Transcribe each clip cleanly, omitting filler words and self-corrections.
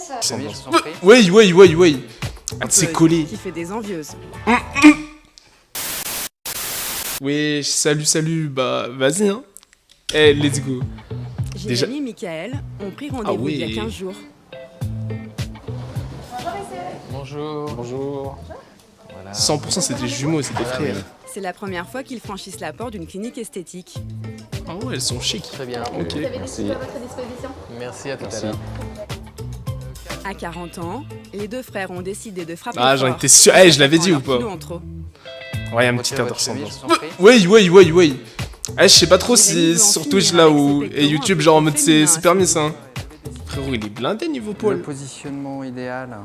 pièce. Oui, je vous en prie. Oui. Ah, c'est collé. Qui fait des envieuses. Oui, salut, bah vas-y hein. Eh, let's go. Déjà- Jérémy et Michael ont pris rendez-vous il y a 15 jours. Bonjour. Voilà. 100% c'est des jumeaux, c'est des frères. C'est la première fois qu'ils franchissent la porte d'une clinique esthétique. Ah ouais, elles sont chic. Très bien. Ok. Vous avez des sous à votre disposition. Merci, à tout à l'heure. À 40 ans, les deux frères ont décidé de frapper Ah, j'en fort. étais sûr. Eh, je l'avais dit ou Leur pas? kilo en trop. Ouais, un petit Retirez air de votre cheville, ressemblance. je vous en prie. Oui. Eh, je sais pas trop si Jérémy veut en sur finir Twitch là avec ou ses et pectoraux YouTube, un peu genre en trop mode féminins, c'est à permis ce ça. Hein. Frérot, il est blindé niveau Le poil. positionnement idéal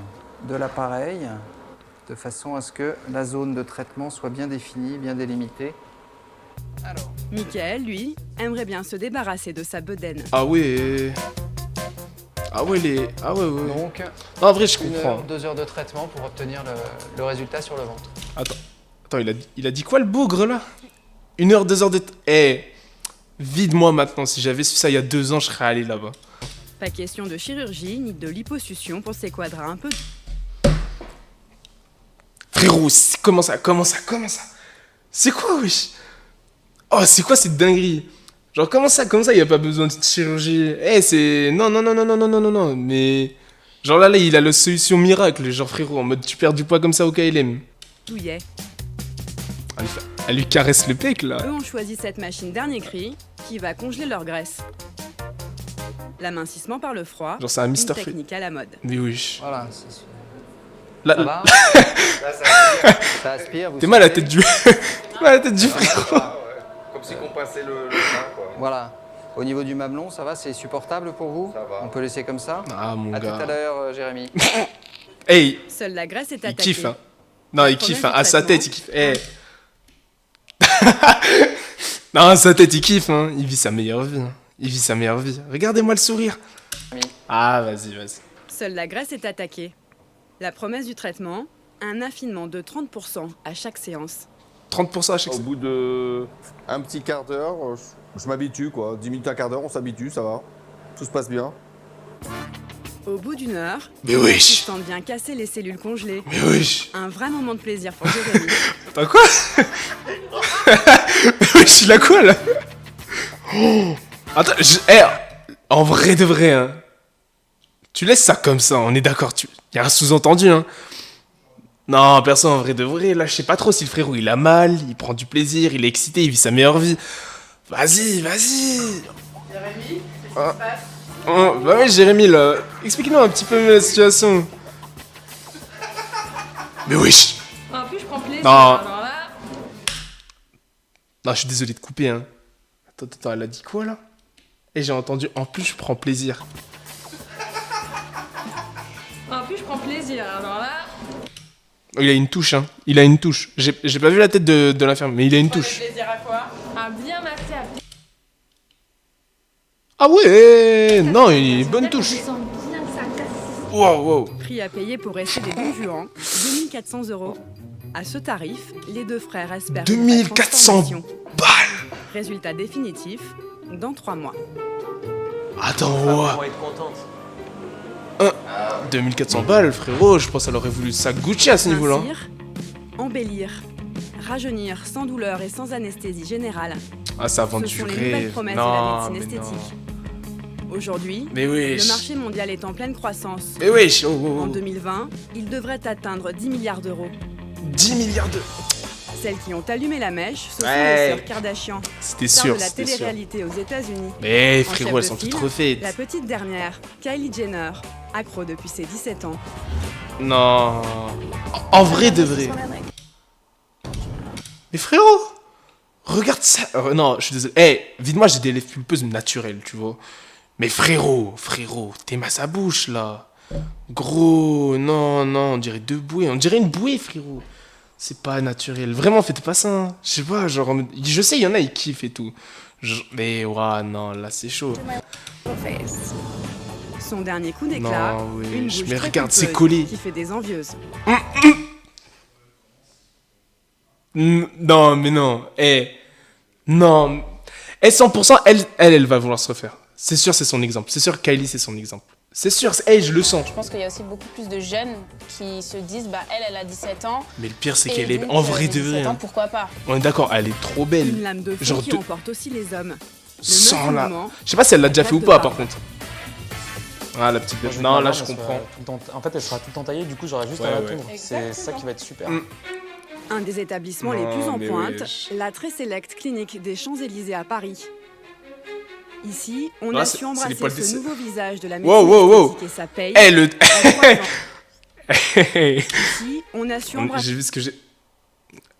de l'appareil, de façon à ce que la zone de traitement soit bien définie, bien délimitée. Michael, lui, aimerait bien se débarrasser de sa bedaine. Ah ouais. Ah ouais. Donc, Non, en vrai, je 1 comprends. heure, 2 heures de traitement pour obtenir le résultat sur le ventre. Attends, il a dit quoi le bougre là? 1 heure, 2 heures de... Eh, vide-moi maintenant. Si j'avais su ça il y a 2 ans, je serais allé là-bas. Pas question de chirurgie ni de liposuction pour ces quadras un peu. Frérot, comment ça? C'est quoi, wesh? Oh, c'est quoi cette dinguerie? Genre, comment ça, il y a pas besoin de chirurgie? Eh, c'est... Non, mais... Genre là, il a la solution miracle, genre frérot, en mode tu perds du poids comme ça au KLM. douillet. Elle lui caresse le pec, là. Eux ont choisi cette machine dernier cri qui va congeler leur graisse. L'amincissement par le froid, Genre, c'est un une Mr. Free. technique à la mode. Mais oui. Voilà, c'est Là, Ça va Ça aspire, vous t'es mal à la sentez tête du... T'es mal à la tête du frérot. Comme si qu'on passait le sein, quoi. Voilà. Au niveau du mamelon, ça va, c'est supportable pour vous? Ça va. On peut laisser comme ça? Ah, mon À tout à gars. l'heure, Jérémy. Hey, Seule la graisse est il attaquée. kiffe, hein. Non, il kiffe, hein. À sa tête, il kiffe. Eh. Non, à sa tête, il kiffe, hein. Il vit sa meilleure vie. Hein. Regardez-moi le sourire. Ah, vas-y. Seule la graisse est attaquée. La promesse du traitement, un affinement de 30% à chaque séance. 30% à chaque Au bout de un petit quart d'heure, je m'habitue, quoi. 10 minutes, un quart d'heure, on s'habitue, ça va. Tout se passe bien. Au bout d'1 heure, Mais wesh. l'assistante vient casser les cellules congelées. Mais wesh. Un vrai moment de plaisir pour Jérémy. Attends, quoi? Mais wesh, il a quoi, là? Oh. Attends, en vrai de vrai, hein. Tu laisses ça comme ça, on est d'accord. Y a un sous-entendu, hein. Non, perso, en vrai de vrai, là, je sais pas trop si le frérot, il a mal, il prend du plaisir, il est excité, il vit sa meilleure vie. Vas-y. Jérémy, qu'est-ce qui se passe? Oh, bah ouais, Jérémy, là, explique-nous un petit peu la situation. Mais wesh. En plus, je prends plaisir. Non. Alors là, Non, je suis désolé de couper, hein. Attends, elle a dit quoi, là? Et j'ai entendu, en plus, je prends plaisir. alors là. Il a une touche, hein. J'ai pas vu la tête de l'infirmière, mais il a une touche. Plaisir à quoi? À bien masser, à bien Ah ouais, non, il est bonne touche. Je sens bien que ça casse. Wow. Prix à payer pour rester des bons jurants, 2400 €. À ce tarif, les deux frères espèrent. une 2400 transformation. balles. Résultat définitif dans 3 mois. Attends, wow. être contente. 2400 balles, frérot, je pense qu'elle aurait voulu ça Gucci à ce niveau-là. Mincir, embellir, rajeunir sans douleur et sans anesthésie générale. Ah, ça vend Ce du sont les nouvelles rêve. promesses de la médecine mais esthétique. Aujourd'hui, Mais wesh. le marché mondial est en pleine croissance. Mais wesh, En 2020, il devrait atteindre 10 milliards d'euros. 10 milliards de... Celles qui ont allumé la mèche, ce sont Ouais. les sœurs Kardashian, C'était stars sûr, de la c'était sûr. télé-réalité aux États-Unis. Mais En frérot, chef elles de sont file, toutes refaites. La petite dernière, Kylie Jenner, accro depuis ses 17 ans. Non. En vrai de vrai. Mais frérot, regarde ça. Non, je suis désolé. Vite-moi, j'ai des lèvres pulpeuses naturelles, tu vois. Mais frérot, t'aimes à sa bouche, là. Gros, non, on dirait deux bouées. On dirait une bouée, frérot. C'est pas naturel. Vraiment, faites pas ça. Hein. Je sais pas, genre... Je sais, il y en a, ils kiffent et tout. Mais, ouah, non, là, c'est chaud. Son dernier coup d'éclat, Non, oui, une mais bouche très regarde, c'est pulpeuse collé. qui fait des envieuses. Non, mais non. Non. 100%, elle va vouloir se refaire. C'est sûr, c'est son exemple. C'est sûr, Kylie, c'est son exemple. C'est sûr, hey, je le sens. Je pense qu'il y a aussi beaucoup plus de jeunes qui se disent bah elle a 17 ans. Mais le pire, c'est et qu'elle est donc, en vrai de 17 vrai. ans, Hein. pourquoi pas? On est d'accord, elle est trop belle. Une lame de fond Genre qui de- emporte aussi les hommes. Sans la... moment, Je sais pas si elle l'a déjà la fait ou date pas, de par part. contre. Ah, la petite Moi, bête. je veux Non, que là, ma je maman, elle comprends. soit tout le temps- En fait, elle sera tout le temps taillée, du coup, j'aurai juste Ouais, à la ouais. tondre. C'est ça qui va être super. Un des établissements les Non, plus en mais pointe, wesh. la très sélecte clinique des Champs-Élysées à Paris. Ici, on Là, a c'est- su c'est les embrasser poils ce d'essai. nouveau visage de la Wow, médecine wow, wow. esthétique et ça paye. Eh, le... En 3 ans. Ici, on a su embrasser J'ai vu ce que j'ai...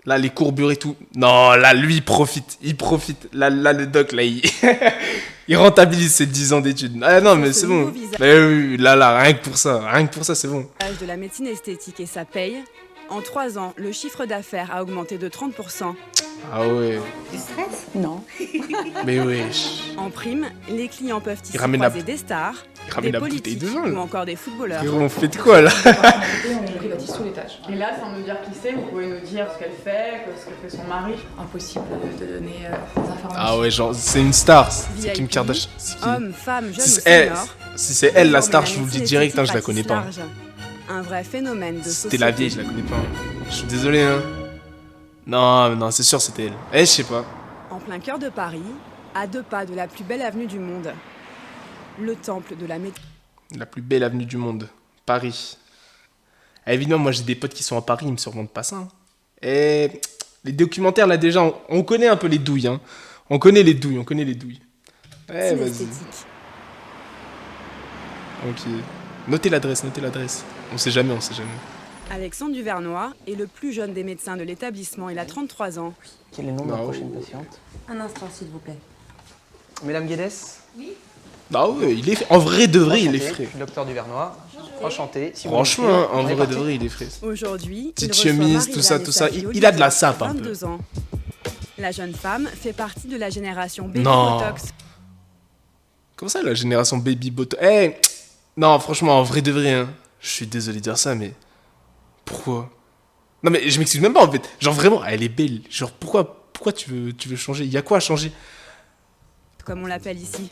Là, les courbures et tout. Non, là, lui, il profite. Il profite. Là, le doc, là, il... il rentabilise ses 10 ans d'études. Ah non, mais ce c'est nouveau bon. visage. Mais oui, là, rien que pour ça, c'est bon. de la médecine esthétique et ça paye. En 3 ans, le chiffre d'affaires a augmenté de 30%. Ah ouais. Non. Mais wesh. En prime, les clients peuvent ici ramène la- croiser des stars, Il ramène des la bouteille politiques de vin, ou là. encore des footballeurs. Frérot, on fait de quoi, là? On privatise tous les tâches. Et là, sans nous dire qui c'est, vous pouvez nous dire ce qu'elle fait, ce que fait son mari. Impossible de donner des informations. Ah ouais, genre, c'est une star. C'est Kim VIP, Kardashian. C'est qui Hommes, femmes, jeunes Si ou c'est seniors. si c'est elle, la désormais, star, je vous le dis médecine direct, hein, je la esthétique connais pas. ratisse large. Un vrai phénomène de C'était société. la vieille, je la connais pas. Je suis désolé, hein. Non, c'est sûr, c'était elle. Eh, je sais pas. En plein cœur de Paris, à 2 pas de la plus belle avenue du monde. Le temple de la médecine. La plus belle avenue du monde. Paris. Eh, évidemment, moi j'ai des potes qui sont à Paris, ils me surmontent pas ça. Hein. Et les documentaires, là déjà, on connaît un peu les douilles. Hein. On connaît les douilles. Eh, vas-y. esthétique. Ok. Notez l'adresse. On sait jamais. Alexandre Duvernois est le plus jeune des médecins de l'établissement. Il a 33 ans. Quel est le nom de la Non. prochaine patiente? Un instant, s'il vous plaît. Mesdames Guedes. Ah ouais, il est... En vrai de vrai, il est Enchanté, frais. Je suis le docteur Duvernois. Enchanté. Si vous Franchement, voulez hein, en on est vrai de parti. vrai, il est frais. Aujourd'hui, Petite il reçoit chemise, Marie-Jeanne tout et ça. sa fille Il a de la Olivia, sape un peu. 22 ans. La jeune femme fait partie de la génération Baby Non. Botox. Comment ça, la génération Baby Boto? Eh, non, franchement, en vrai de vrai, hein. Je suis désolé de dire ça, mais... Pourquoi? Non, mais je m'excuse même pas, en fait. Genre, vraiment, elle est belle. Genre, pourquoi tu veux changer? Il y a quoi à changer? Comme on l'appelle ici.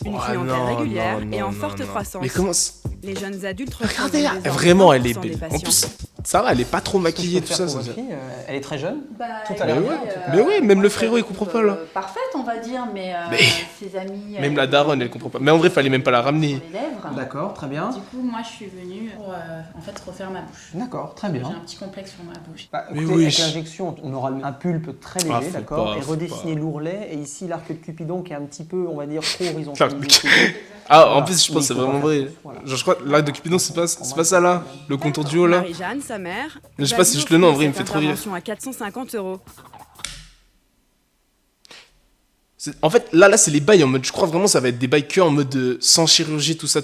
Une Oh, clientèle non, régulière non, et en non, forte non. croissance. Mais comment... Les jeunes adultes Regardez-la. représentent désormais Vraiment, elle est 20% des belle. En patients. plus, ça va, elle est pas trop maquillée, tout ça. Pour ça votre se- fille, elle est très jeune. Bah, Tout à Mais l'heure. ouais, mais ouais, même le frérot, il comprend pas, là. Parfaite, on va dire, mais, Mais- ses amis. Même la daronne, elle comprend pas. Mais en vrai, fallait même pas la ramener. Les lèvres. D'accord, très bien. Du coup, moi, je suis venue pour en fait refaire ma bouche. D'accord, très J'ai bien. un petit complexe sur ma bouche. Bah, Mais écoutez, oui. avec l'injection, on aura un pulpe très léger, Ah, faut d'accord, pas, et faut redessiner pas. l'ourlet, et ici l'arc de Cupidon qui est un petit peu, on va dire, trop horizontal. Ah, Voilà. en plus, je pense que c'est Mais il faut vraiment pas vrai. faire plus, voilà. Genre, je crois, l'arc de Cupidon, c'est pas ça, là? Le contour du haut, là? Marie-Jeanne, sa mère. Je sais va pas si lui juste le nom, en offrir vrai, il me cette fait trop rire. intervention à 450 €. En fait, là, c'est les bails en mode. Je crois vraiment que ça va être des bails que en mode sans chirurgie, tout ça.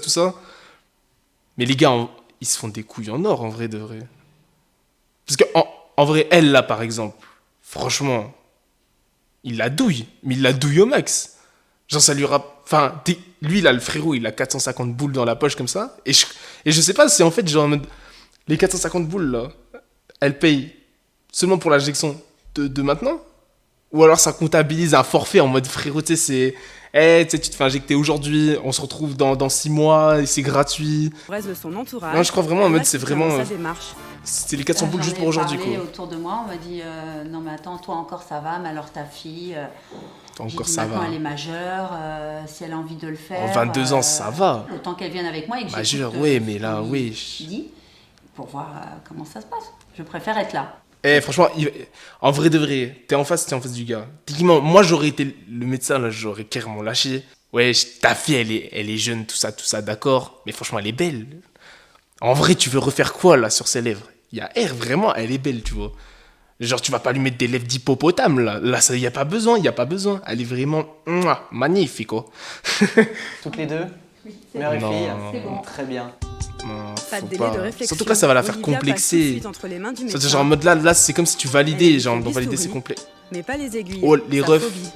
Mais les gars, ils se font des couilles en or, en vrai de vrai. Parce que, en vrai, elle, là, par exemple, franchement, il la douille. Mais il la douille au max. Genre, ça lui Enfin, lui, là, le frérot, il a 450 boules dans la poche comme ça. Et je sais pas, c'est en fait, genre, en mode. Les 450 boules, là, elle paye seulement pour l'injection de maintenant? Ou alors ça comptabilise un forfait en mode frérot, tu sais, c'est. Tu sais, tu te fais injecter aujourd'hui, on se retrouve dans 6 mois et c'est gratuit. Le reste de son entourage. Non, je crois vraiment en elle mode reste c'est dans vraiment. sa démarche. C'était les 400 boules juste pour aujourd'hui, quoi. Autour de moi, on m'a dit non, mais attends, toi encore ça va, mais alors ta fille. J'ai Encore dit, ça maintenant va. elle est majeure, si elle a envie de le faire. 22 ans, ça va. Le temps qu'elle vienne avec moi et que Majeure, j'écoute, ouais, mais là, ce qu'on oui. dit, pour voir comment ça se passe. Je préfère être là. Franchement, en vrai de vrai, t'es en face du gars. Typiquement, moi j'aurais été le médecin, là, j'aurais carrément lâché. Ouais, ta fille, elle est jeune, tout ça, d'accord. Mais franchement, elle est belle. En vrai, tu veux refaire quoi, là, sur ses lèvres? Il y a R, vraiment, elle est belle, tu vois. Genre, tu vas pas lui mettre des lèvres d'hippopotame, là. Là, il y a pas besoin. Elle est vraiment magnifique, quoi. Toutes les deux? Oui, Mère et Non. fille? C'est bon. Très bien. Non, Pas de faut délai pas. de réflexion. Surtout que là, ça va la faire Olivia passe tout de complexer. suite entre les mains du C'est médecin. genre en mode là, c'est comme si tu validais, Elle genre, fait dans valider bistouri. c'est complet. Mais pas les aiguilles. Oh, les sa refs. phobie.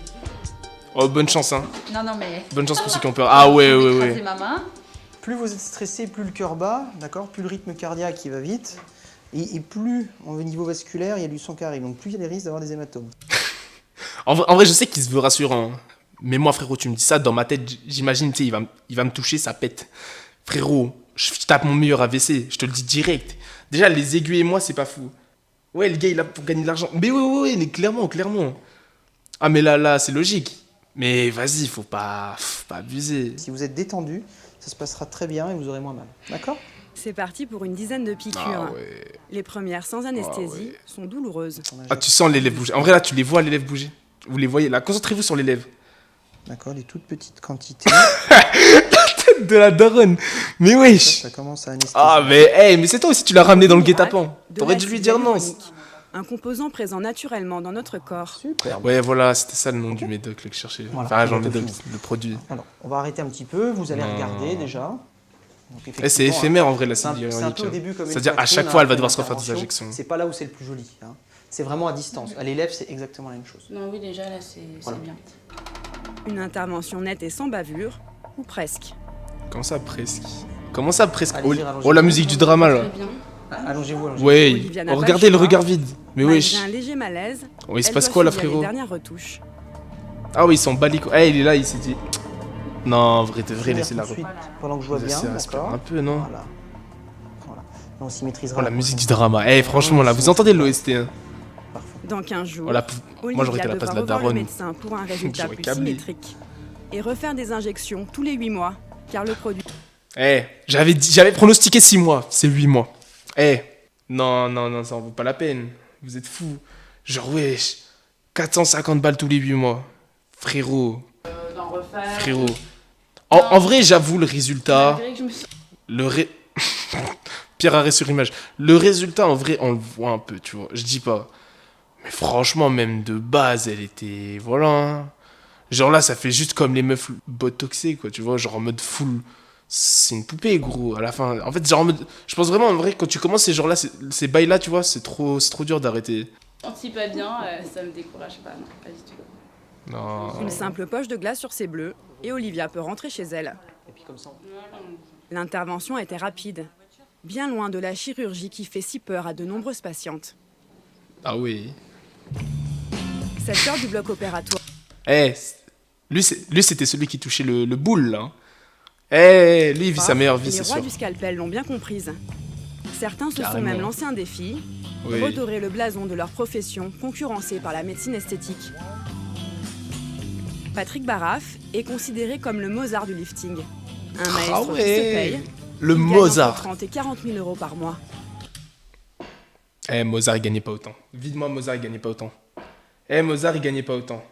Oh, bonne chance, hein. Non, mais. Bonne chance pour ceux qui ont peur. Ah ouais, ouais, Écraser ouais. ma main. Plus vous êtes stressé, plus le cœur bat, d'accord, plus le rythme cardiaque il va vite, et plus au niveau vasculaire il y a du sang qui arrive, donc plus il y a des risques d'avoir des hématomes. En vrai, je sais qu'il se veut rassurant. Hein. Mais moi, frérot, tu me dis ça, dans ma tête, j'imagine, tu sais, il va me toucher, ça pète. Frérot, je tape mon meilleur AVC, je te le dis direct. Déjà, les aiguilles et moi, c'est pas fou. Ouais, le gars, il a pour gagner de l'argent. Mais ouais, mais clairement. Ah, mais là, c'est logique. Mais vas-y, faut pas abuser. Si vous êtes détendu, ça se passera très bien et vous aurez moins mal. D'accord? C'est parti pour une dizaine de piqûres. Ah ouais. Les premières sans anesthésie sont douloureuses. Ah, tu sens les lèvres bouger. En vrai, là, tu les vois, les lèvres bouger. Vous les voyez, là. Concentrez-vous sur les lèvres. D'accord, les toutes petites quantités. Tête de la daronne. Mais wesh. Ça commence à anesthésier. Ah, mais c'est toi aussi, tu l'as ramené dans le guet-apens. De T'aurais dû lui dire non. l'acide hyaluronique, un composant présent naturellement dans notre corps. Super. Ouais, voilà, c'était ça le nom du médoc là, que je cherchais. Voilà, Enfin, genre bientôt médoc, fini. le produit. Alors, on va arrêter un petit peu, vous allez Non. regarder déjà. Donc, C'est effectivement, éphémère en vrai, la c'est un hyaluronique. peu au début comme une C'est-à-dire, à poitrine, chaque fois, elle va après devoir se refaire des l'intervention, injections. C'est pas là où c'est le plus joli. Hein. C'est vraiment à distance. À l'élève, c'est exactement la même chose. Non, oui, déjà, là, c'est Voilà. bien. Une intervention nette et sans bavure, ou presque. Comment ça, presque? Comment ça, presque? Allez-y, Oh, rallongez-vous. oh, la musique du drama là. Très bien. Allongez-vous, allongez-vous. Ouais. Olivia n'a Oh, pas regardez le le choix. regard vide. Mais wesh. Malgré un léger malaise, Oh, il se elle passe doit quoi là, subir les frérot? dernières retouches. Ah oui, ils sont bat les couilles. Eh, il est là, il s'est dit. Non, en vrai, de vrai, Finir laissez tout la de suite pendant que je vois bien, Laissez respirer d'accord. un peu, non? Voilà. Et on s'y maîtrisera. Oh, la musique du drama. Eh, franchement, là, vous entendez l'OST, hein? Parfait. Dans 15 jours, Oh, la moi, j'aurais Olivia été à la place de devra la revoir le daronne. médecin pour un résultat J'aurais plus câblé. symétrique. Et refaire des injections tous les 8 mois, car le produit Eh, j'avais pronostiqué 6 mois. C'est 8 mois. Eh, non, ça en vaut pas la peine. Vous êtes fous. Genre, wesh. 450 balles tous les 8 mois. Frérot. D'en refaire. Frérot. En vrai, j'avoue, le résultat. Malgré que je me suis... Le ré... Pire arrêt sur image. Le résultat, en vrai, on le voit un peu, tu vois. Je dis pas. Mais franchement, même de base, elle était... Voilà. Hein. Genre là, ça fait juste comme les meufs botoxées, quoi, tu vois. Genre en mode full... C'est une poupée, gros, à la fin. En fait, genre en mode... Je pense vraiment, en vrai, quand tu commences ces genres-là, ces bails-là, tu vois, c'est trop dur d'arrêter. senti pas bien, ça me décourage pas, non, pas du tout. Non. Une simple poche de glace sur ses bleus, et Olivia peut rentrer chez elle. Et puis comme ça. L'intervention a été rapide, bien loin de la chirurgie qui fait si peur à de nombreuses patientes. Ah oui. Cette heure du bloc opératoire. Eh, lui, c'était celui qui touchait le boule, là. Eh, lui, il vit sa meilleure vie, Les c'est rois sûr. du scalpel l'ont bien comprise. Certains se sont Carrément. même lancé un défi, Oui. redorer le blason de leur profession concurrencée par la médecine esthétique. Patrick Barraff est considéré comme le Mozart du lifting. Un maestro Ah qui se ouais. paye. Le Il gagne Mozart. entre 30 et 40 000 euros par mois. Eh, Mozart, il gagnait pas autant. Vite-moi, Mozart, il gagnait pas autant. Eh, Mozart, il gagnait pas autant.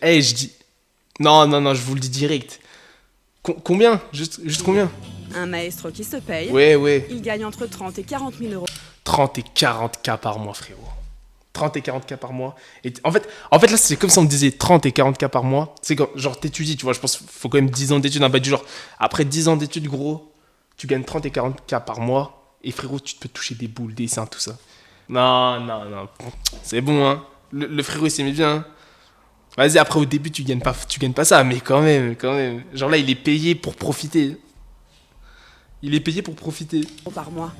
Eh, je dis... Non, je vous le dis direct. Combien juste combien? Un maestro qui se paye. Ouais. Il gagne entre 30 et 40 000 euros. 30 et 40K par mois, frérot. 30 et 40K par mois. Et en fait, là, c'est comme si on me disait 30 et 40K par mois. C'est comme, genre, t'étudies, tu vois, je pense qu'il faut quand même 10 ans d'études. Un bail du genre, après 10 ans d'études, gros, tu gagnes 30 et 40K par mois. Et frérot, tu peux toucher des boules, des seins, tout ça. Non. C'est bon, hein. Le frérot, il s'aimait bien. Vas-y, après, au début, tu gagnes pas ça, mais quand même. Genre là, il est payé pour profiter. Par mois.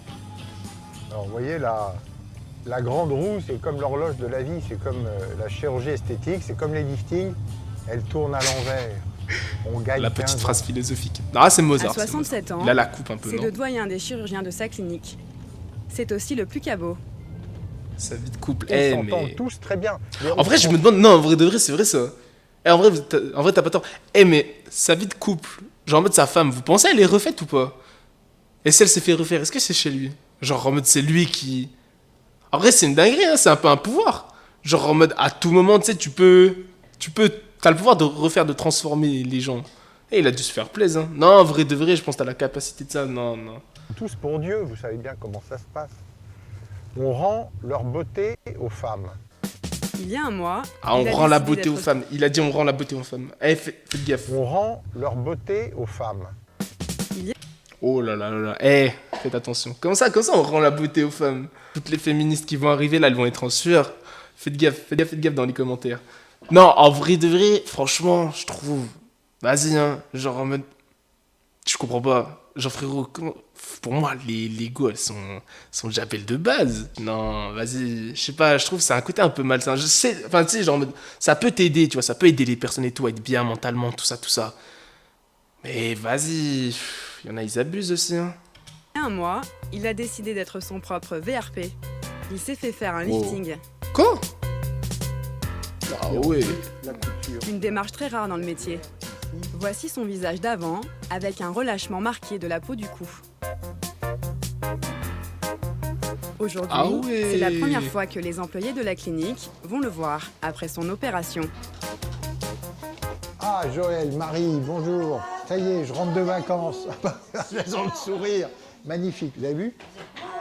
Alors, vous voyez, la grande roue, c'est comme l'horloge de la vie, c'est comme la chirurgie esthétique, c'est comme les liftings, elle tourne à l'envers. On gagne La petite 15 phrase ans. philosophique. Ah, c'est Mozart. À 67 ans, Il a la coupe un peu, c'est non? le doyen des chirurgiens de sa clinique. C'est aussi le plus cabot. Sa vie de couple. On s'entend Mais... tous très bien. Mais En vrai, je me demande... Non, en vrai de vrai, c'est vrai, ça. En vrai, t'as pas tort. Mais sa vie de couple, genre en mode sa femme, vous pensez elle est refaite ou pas? Et si elle s'est fait refaire, est-ce que c'est chez lui? Genre en mode c'est lui qui... En vrai, c'est une dinguerie, hein, c'est un peu un pouvoir. Genre en mode à tout moment, tu sais, t'as le pouvoir de refaire, de transformer les gens. Et il a dû se faire plaisir. Hein. Non, en vrai de vrai, je pense que t'as la capacité de ça. Non. tous pour Dieu, vous savez bien comment ça se passe. On rend leur beauté aux femmes. Il y a un mois, Ah, on il a rend la décidé beauté aux d'être- femmes. Il a dit on rend la beauté aux femmes. Eh, faites gaffe. On rend leur beauté aux femmes. Oh là là. Eh, faites attention. Comment ça, on rend la beauté aux femmes? Toutes les féministes qui vont arriver là, elles vont être en sueur. Faites gaffe dans les commentaires. Non, en vrai de vrai, franchement, je trouve... Vas-y, hein. Genre en mode... Je comprends pas. Genre frérot, pour moi, les go, elles sont déjà belles de base. Non, vas-y. Je sais pas, je trouve que c'est un côté un peu malsain. Je sais, enfin tu sais, genre en mode... Ça peut t'aider, tu vois, ça peut aider les personnes et tout à être bien mentalement, tout ça. Mais vas-y... Il y en a, ils abusent aussi. Hein. Il y a un mois, il a décidé d'être son propre VRP. Il s'est fait faire un lifting. Quoi? Ah ouais. Une démarche très rare dans le métier. Voici son visage d'avant, avec un relâchement marqué de la peau du cou. Aujourd'hui, Ah ouais. c'est la première fois que les employés de la clinique vont le voir après son opération. Ah, Joël, Marie, bonjour. Ça y est, je rentre de vacances. Elles ont le sourire. Magnifique, vous avez vu?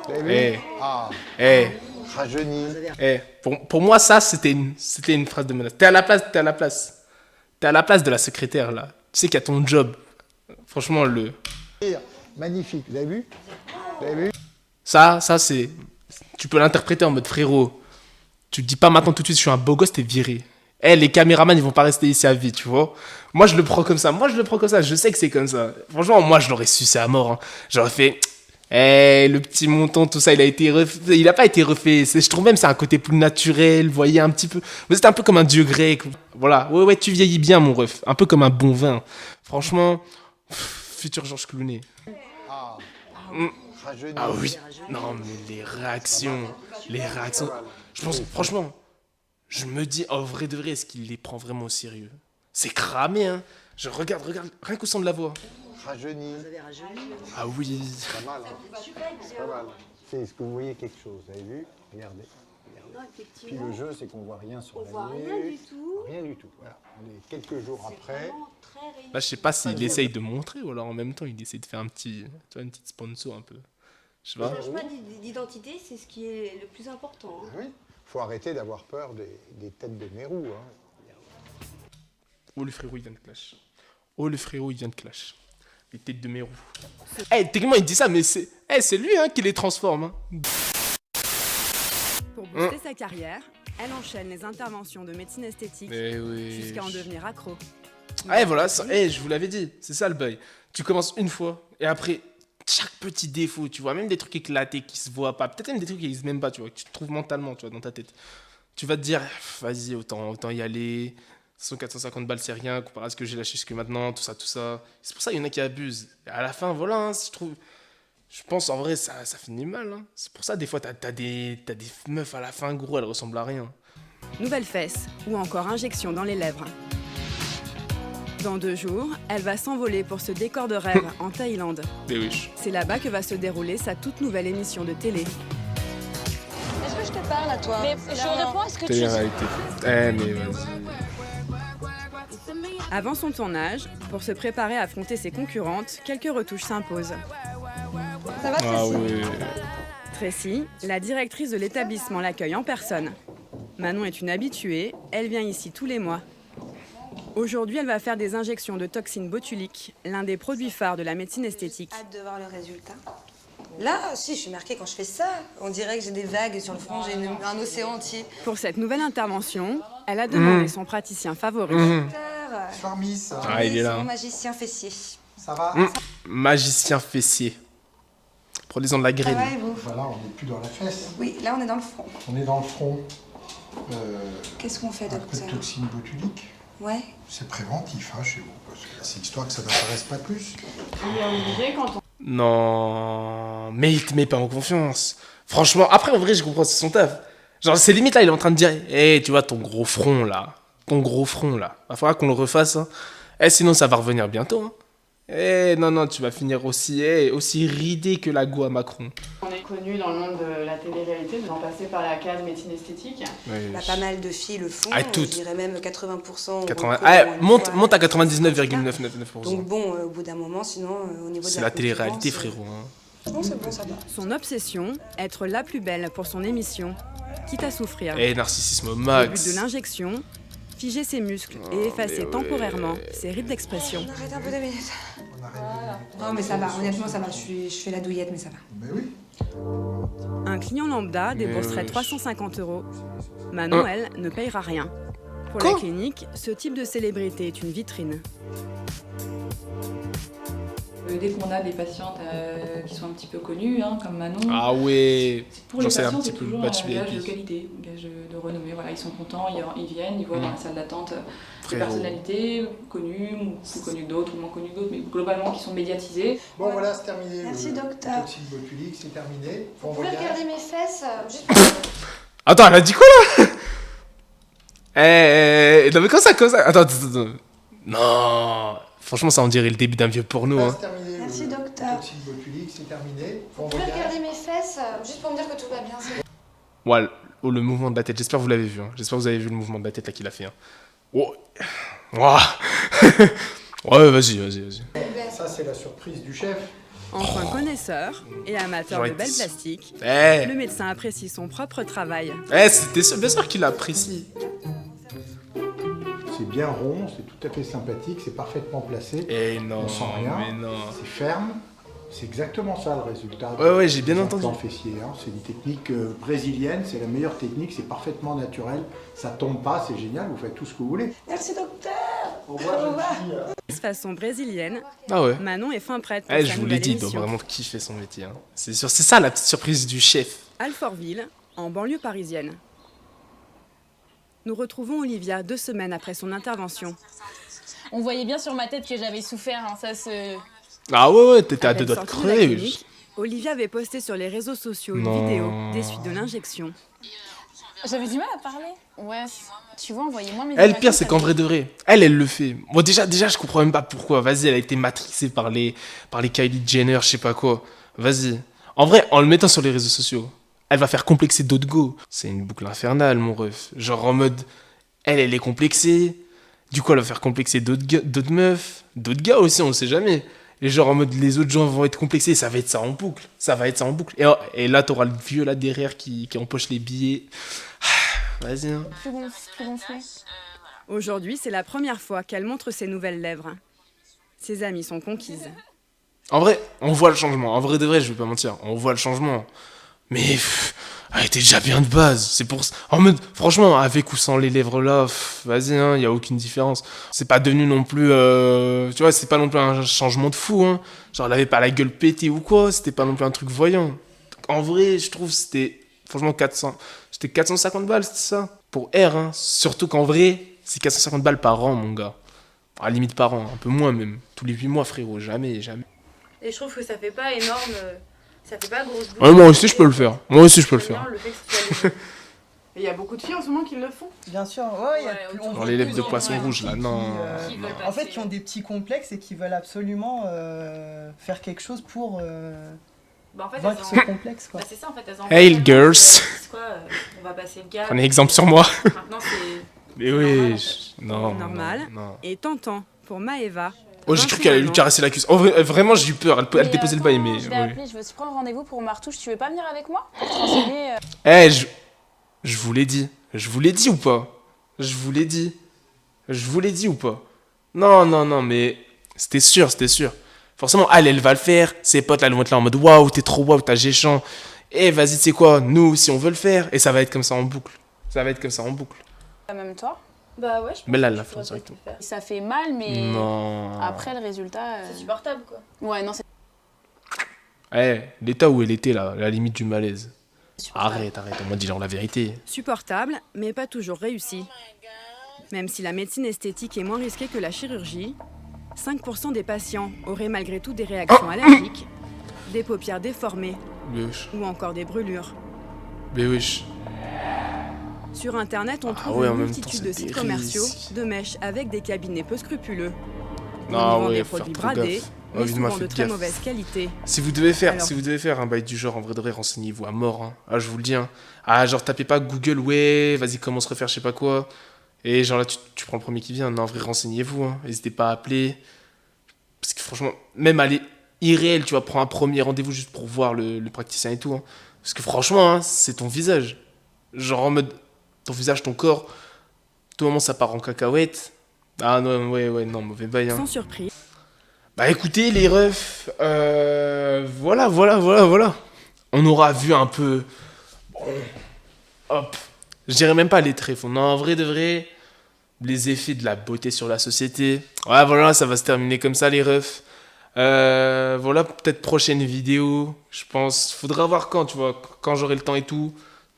Vous avez vu? Eh. Ah, Eh, rajeuni. pour moi, ça, c'était une phrase de menace. T'es à la place. T'es à la place de la secrétaire, là. Tu sais qu'il y a ton job. Franchement, Magnifique, vous avez vu? Vous avez vu? Ça, c'est... Tu peux l'interpréter en mode frérot. Tu te dis pas maintenant tout de suite, je suis un beau gosse, t'es viré. Les caméramans, ils vont pas rester ici à vie, tu vois. Moi, je le prends comme ça. Je sais que c'est comme ça. Franchement, moi, je l'aurais sucé à mort. Hein. J'aurais fait... le petit montant, tout ça, il a pas été refait. Je trouve même que c'est un côté plus naturel, vous voyez, un petit peu... Vous êtes un peu comme un dieu grec. Voilà. Ouais, tu vieillis bien, mon ref. Un peu comme un bon vin. Franchement, futur Georges Clooney. Ah, rajeuni. Ah oui. Non, mais les réactions. Je pense, franchement, je me dis, en vrai de vrai, est-ce qu'il les prend vraiment au sérieux? C'est cramé, hein. Je regarde, rien qu'au son de la voix. Rajeuni. Ah oui. C'est pas mal, hein. C'est pas mal. Est-ce que vous voyez quelque chose? Vous avez vu? Regardez. Puis le jeu, c'est qu'on voit rien sur la nuit. Rien du tout. Rien du tout. Voilà. On est quelques jours après. Là, je sais pas s'il essaye de montrer ou alors en même temps, il essaye de faire une petite sponsor un peu. Je sais Ne pas. change pas d'identité, c'est ce qui est le plus important. Oui. Faut arrêter d'avoir peur des têtes de Mérou. Hein. Oh, le frérot, il vient de clash. Les têtes de mes roues. Techniquement, il dit ça, mais c'est lui hein, qui les transforme. Hein. Pour booster sa carrière, elle enchaîne les interventions de médecine esthétique jusqu'à en devenir accro. Voilà, je vous l'avais dit, c'est ça le bail. Tu commences une fois, et après, chaque petit défaut, tu vois, même des trucs éclatés qui se voient pas, peut-être même des trucs qui n'existent même pas, tu vois, que tu te trouves mentalement, tu vois, dans ta tête. Tu vas te dire, vas-y, autant y aller. 450 balles, c'est rien comparé à ce que j'ai lâché jusque maintenant, tout ça. C'est pour ça qu'il y en a qui abusent. Et à la fin, voilà, hein, je pense en vrai, ça finit mal. Hein. C'est pour ça, des fois, t'as des meufs à la fin, gros, elles ressemblent à rien. Nouvelle fesse ou encore injection dans les lèvres. Dans 2 jours, elle va s'envoler pour ce décor de rêve en Thaïlande. C'est là-bas que va se dérouler sa toute nouvelle émission de télé. Est-ce que je te parle à toi? Mais je réponds à ce que tu dis. Télé-réalité. Mais vas-y. Avant son tournage, pour se préparer à affronter ses concurrentes, quelques retouches s'imposent. Ça va, Tracy? Oui. Tracy, la directrice de l'établissement, l'accueille en personne. Manon est une habituée, elle vient ici tous les mois. Aujourd'hui, elle va faire des injections de toxine botulique, l'un des produits phares de la médecine esthétique. Hâte de voir le résultat. Là, si, je suis marquée quand je fais ça. On dirait que j'ai des vagues sur le front, j'ai un océan entier. Pour cette nouvelle intervention, elle a demandé son praticien favori. Bonsoir, Miss. Il est là. C'est mon magicien fessier. Ça va? Magicien fessier. Produisant de la Ça graine. va et vous? Voilà, on n'est plus dans la fesse. Oui, là on est dans le front. On est dans le front. Qu'est-ce qu'on fait, Un peu de docteur? toxine botulique. Ouais. C'est préventif hein, chez vous. Parce que c'est histoire que ça n'apparaisse pas plus. Il est obligé quand on... Non, mais il te met pas en confiance. Franchement, après, en vrai, je comprends, c'est son taf. Genre, c'est limite là, il est en train de dire, tu vois, ton gros front là. Va falloir qu'on le refasse. Hein. Sinon, ça va revenir bientôt. Hein. Non, tu vas finir aussi ridé que la go à Macron. On est connu dans le monde de la télé-réalité, de passer par la case médecine esthétique. Il y a pas mal de filles le font, toutes. je dirais même 80%. 80... monte à 99,999%. Donc bon, au bout d'un moment, sinon, au niveau de c'est la télé-réalité, frérot. Hein. Non, c'est bon, ça va. Son obsession, être la plus belle pour son émission, quitte à souffrir. Narcissisme au Le max. but de l'injection, figer ses muscles et effacer temporairement ses rides d'expression. On arrête un peu 2 minutes. Non, mais ça va, honnêtement, ça va. Je fais la douillette, mais ça va. Mais oui. Un client lambda débourserait 350 €. Manon, elle, ne payera rien. Pour la clinique, ce type de célébrité est une vitrine. dès qu'on a des patientes qui sont un petit peu connues, hein, comme Manon, Ah ouais. pour les Genre, c'est un patients, petit c'est peu toujours un batch gage de VIP. qualité, un gage de renommée. Voilà, ils sont contents, ils viennent, ils voient dans la salle d'attente des Frérot. personnalités connues, ou plus connues que d'autres, ou moins connues que d'autres, mais globalement qui sont médiatisées. Bon, voilà, c'est terminé. Merci, docteur. Toxine botulique, c'est terminé. Vous pouvez regarder mes fesses juste Attends, elle a dit quoi là? Non mais comme ça. Attends. Non. Franchement, ça on dirait le début d'un vieux porno. Hein. terminé. Merci, docteur. Toxine botulique, c'est terminé. Vous pouvez regarder mes fesses juste pour me dire que tout va bien. Ouais, le mouvement de la tête. J'espère que vous l'avez vu. Hein. J'espère que vous avez vu le mouvement de la tête là qu'il a fait. Hein. Oh. Ouah. Ouais, vas-y. Ça, c'est la surprise du chef. Enfin connaisseur et amateur J'aurais de belles été- plastiques, Eh. le médecin apprécie son propre travail. C'était bien sûr qu'il apprécie. C'est bien rond, c'est tout à fait sympathique, c'est parfaitement placé. Eh non, On sent rien. mais non. C'est ferme. C'est exactement ça le résultat. Ouais, j'ai bien des entendu. implants fessiers, hein. C'est une technique brésilienne, c'est la meilleure technique, c'est parfaitement naturel. Ça tombe pas, c'est génial, vous faites tout ce que vous voulez. Merci, docteur. Au revoir, jeune fille. De façon brésilienne, Ah ouais. Manon est fin prête pour Eh, sa je vous l'ai nouvelle dit, il doit émission. vraiment kiffer son métier. Hein. C'est sûr, c'est ça la petite surprise du chef. Alfortville, en banlieue parisienne. Nous retrouvons Olivia 2 semaines après son intervention. On voyait bien sur ma tête que j'avais souffert, hein, ça se... Ah ouais, t'étais à À peine deux doigts de sortie de la crever. clinique, Olivia avait posté sur les réseaux sociaux une Non. vidéo des suites de l'injection. J'avais du mal à parler. Ouais, tu vois, envoyez-moi mes Elle, le images, pire, c'est ça qu'en me- vrai de vrai, elle le fait. Bon, déjà, je comprends même pas pourquoi. Vas-y, elle a été matrixée par les Kylie Jenner, je sais pas quoi. Vas-y. En vrai, en le mettant sur les réseaux sociaux, elle va faire complexer d'autres go. C'est une boucle infernale, mon ref. Genre en mode, elle est complexée. Du coup, elle va faire complexer d'autres meufs, d'autres gars aussi, on ne sait jamais. Et genre en mode, les autres gens vont être complexés, ça va être ça en boucle. Et là, t'auras le vieux là derrière qui empoche les billets. Vas-y, hein. Plus gonflé. Aujourd'hui, c'est la première fois qu'elle montre ses nouvelles lèvres. Ses amies sont conquises. En vrai, on voit le changement. En vrai de vrai, je vais pas mentir. On voit le changement. Mais elle était déjà bien de base. C'est pour ça. En mode, franchement, avec ou sans les lèvres là, vas-y, hein, y a aucune différence. C'est pas devenu non plus. Tu vois, c'est pas non plus un changement de fou. Hein. Genre, elle avait pas la gueule pétée ou quoi. C'était pas non plus un truc voyant. Donc, en vrai, je trouve que c'était. Franchement, 400. C'était 450 balles, c'était ça. Pour R, hein. Surtout qu'en vrai, c'est 450 balles par an, mon gars. À la limite par an, un peu moins même. Tous les 8 mois, frérot. Jamais. Et je trouve que ça fait pas énorme, ça fait pas grosse bouche. Ouais, moi aussi, je peux le faire. J'aime bien le fait que ce soit Et il y a beaucoup de filles en ce moment qui le font. Bien sûr, ouais, on Dans voit les lèvres plus de en poisson plus rouge, là, non. en fait, qui ont des petits complexes et qui veulent absolument faire quelque chose pour Bah, en fait, vaincre elles ce ont- complexe, quoi. Bah, c'est ça en fait, elles ont Hey, envie girls. de- quoi, on va passer le gap. Prenez exemple sur moi. Maintenant, c'est. Mais oui, non. Normal non. et tentant pour Maëva. Oh, j'ai cru qu'elle allait lui caresser la cuisse. Oh, vraiment, j'ai eu peur. Elle déposait le bail, mais. Je vais ouais. appeler, je veux aussi prendre rendez-vous pour Martouche. Tu veux pas venir avec moi pour te renseigner Eh, je vous l'ai dit. Je vous l'ai dit ou pas? Je vous l'ai dit. Je vous l'ai dit ou pas? Non, mais c'était sûr. Forcément, elle va le faire. Ses potes, là, elles vont être là en mode waouh, t'es trop waouh, t'as géchant. Eh, vas-y, tu sais quoi? Nous, si on veut le faire, et ça va être comme ça en boucle. Même toi. Bah ouais, je pense Mais là, que elle l'a je fait pourrais directement. peut-être le faire. Ça fait mal, mais Non. après le résultat. C'est supportable quoi. Ouais, non, c'est Eh, l'état où elle était là, la limite du malaise. Arrête, moi dis-leur la vérité. Supportable, mais pas toujours réussi. Même si la médecine esthétique est moins risquée que la chirurgie, 5% des patients auraient malgré tout des réactions allergiques, des paupières déformées Mais wesh. ou encore des brûlures. Mais wesh. Sur Internet, on trouve ouais, en une même multitude temps, de c'est sites des commerciaux risques. de mèches avec des cabinets peu scrupuleux. On y Non, vend ouais, des faut faire produits trop bradés, gaffe. mais Évidemment, souvent de faites très gaffe. mauvaise qualité. Si vous devez Alors- faire un bail du genre, en vrai de vrai, renseignez-vous à mort. Hein. Ah, je vous le dis. Hein. Ah, genre, tapez pas Google, ouais, vas-y, comment se refaire, je sais pas quoi. Et genre là, tu prends le premier qui vient. Non, en vrai, renseignez-vous. Hein. N'hésitez pas à appeler. Parce que franchement, même aller irréel, tu vas prendre un premier rendez-vous juste pour voir le praticien et tout. Hein. Parce que franchement, hein, c'est ton visage. Genre en mode, ton visage, ton corps, tout moment, ça part en cacahuète. Ah non, ouais, non, mauvais bail. Hein. Sans surprise. Bah écoutez les refs, voilà. On aura vu un peu... Bon, hop. Je dirais même pas les traits. Non, en vrai de vrai, les effets de la beauté sur la société. Ouais, voilà, ça va se terminer comme ça les refs. Voilà, peut-être prochaine vidéo. Je pense, faudra voir quand, tu vois, quand j'aurai le temps et tout.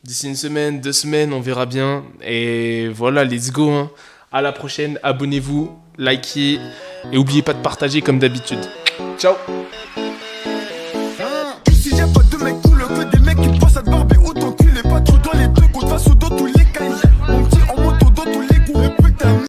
D'ici une semaine, 2 semaines, on verra bien. Et voilà, let's go. Hein. À la prochaine, abonnez-vous, likez et n'oubliez pas de partager comme d'habitude. Ciao!